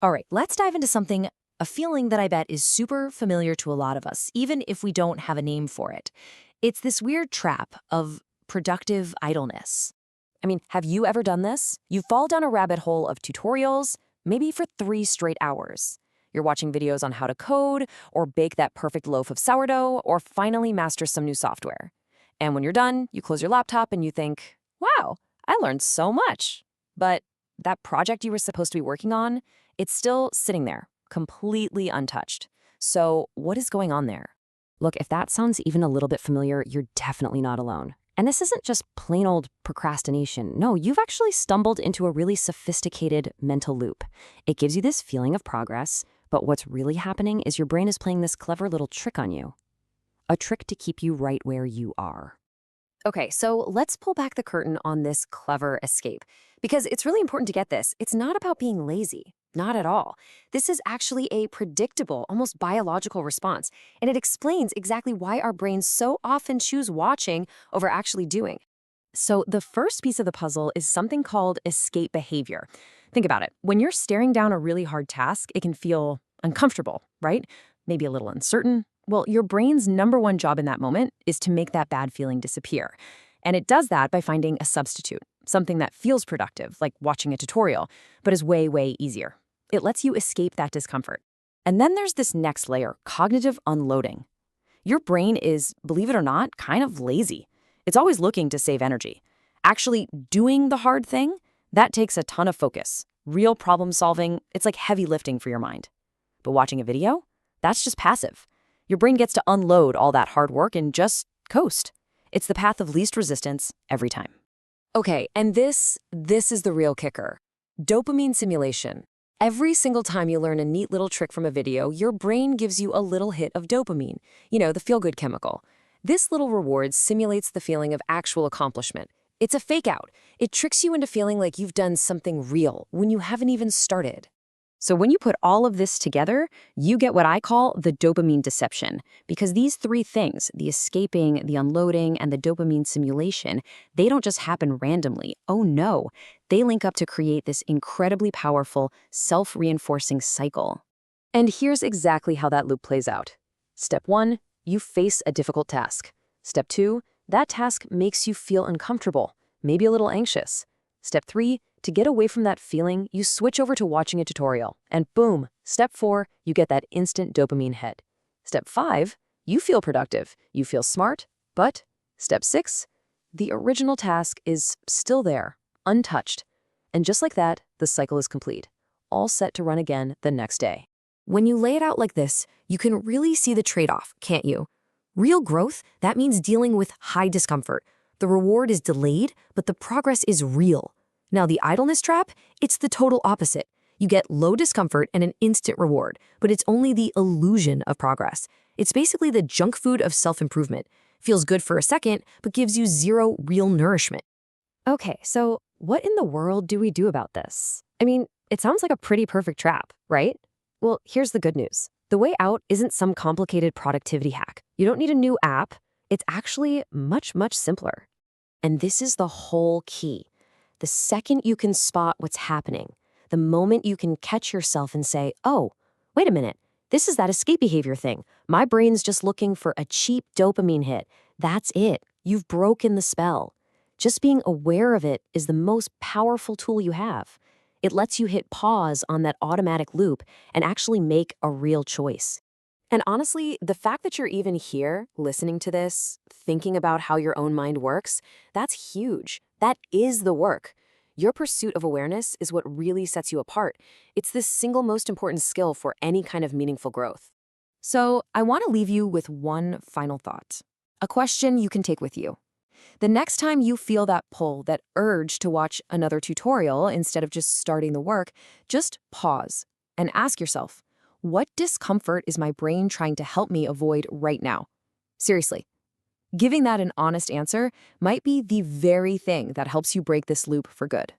All right, let's dive into something, a feeling that I bet is super familiar to a lot of us, even if we don't have a name for it. It's this weird trap of productive idleness. I mean, have you ever done this? You fall down a rabbit hole of tutorials, maybe for 3 straight hours. You're watching videos on how to code, or bake that perfect loaf of sourdough, or finally master some new software. And when you're done, you close your laptop and you think, wow, I learned so much. But that project you were supposed to be working on, it's still sitting there, completely untouched. So what is going on there? Look, if that sounds even a little bit familiar, you're definitely not alone. And this isn't just plain old procrastination. No, you've actually stumbled into a really sophisticated mental loop. It gives you this feeling of progress, but what's really happening is your brain is playing this clever little trick on you. A trick to keep you right where you are. Okay, so let's pull back the curtain on this clever escape, because it's really important to get this. It's not about being lazy, not at all. This is actually a predictable, almost biological response, and it explains exactly why our brains so often choose watching over actually doing. So the first piece of the puzzle is something called escape behavior. Think about it. When you're staring down a really hard task, it can feel uncomfortable, right? Maybe a little uncertain. Well, your brain's number one job in that moment is to make that bad feeling disappear. And it does that by finding a substitute, something that feels productive, like watching a tutorial, but is way, way easier. It lets you escape that discomfort. And then there's this next layer, cognitive unloading. Your brain is, believe it or not, kind of lazy. It's always looking to save energy. Actually doing the hard thing, that takes a ton of focus. Real problem solving, it's like heavy lifting for your mind. But watching a video, that's just passive. Your brain gets to unload all that hard work and just coast. It's the path of least resistance every time. Okay, and this is the real kicker. Dopamine simulation. Every single time you learn a neat little trick from a video, your brain gives you a little hit of dopamine, the feel-good chemical. This little reward simulates the feeling of actual accomplishment. It's a fake out. It tricks you into feeling like you've done something real when you haven't even started. So when you put all of this together, you get what I call the dopamine deception. Because these three things, the escaping, the unloading, and the dopamine simulation, they don't just happen randomly. Oh no, they link up to create this incredibly powerful, self-reinforcing cycle. And here's exactly how that loop plays out. Step 1, you face a difficult task. Step 2, that task makes you feel uncomfortable, maybe a little anxious. Step 3, to get away from that feeling, you switch over to watching a tutorial, and boom, step 4, you get that instant dopamine hit. Step 5, you feel productive, you feel smart, but step 6, the original task is still there, untouched. And just like that, the cycle is complete, all set to run again the next day. When you lay it out like this, you can really see the trade-off, can't you? Real growth, that means dealing with high discomfort. The reward is delayed, but the progress is real. Now, the idleness trap, it's the total opposite. You get low discomfort and an instant reward, but it's only the illusion of progress. It's basically the junk food of self-improvement. Feels good for a second, but gives you zero real nourishment. Okay, so what in the world do we do about this? I mean, it sounds like a pretty perfect trap, right? Well, here's the good news. The way out isn't some complicated productivity hack. You don't need a new app. It's actually much, much simpler. And this is the whole key. The second you can spot what's happening, the moment you can catch yourself and say, oh, wait a minute, this is that escape behavior thing. My brain's just looking for a cheap dopamine hit. That's it. You've broken the spell. Just being aware of it is the most powerful tool you have. It lets you hit pause on that automatic loop and actually make a real choice. And honestly, the fact that you're even here, listening to this, thinking about how your own mind works, that's huge. That is the work. Your pursuit of awareness is what really sets you apart. It's the single most important skill for any kind of meaningful growth. So I want to leave you with one final thought, a question you can take with you. The next time you feel that pull, that urge to watch another tutorial instead of just starting the work, just pause and ask yourself, what discomfort is my brain trying to help me avoid right now? Seriously. Giving that an honest answer might be the very thing that helps you break this loop for good.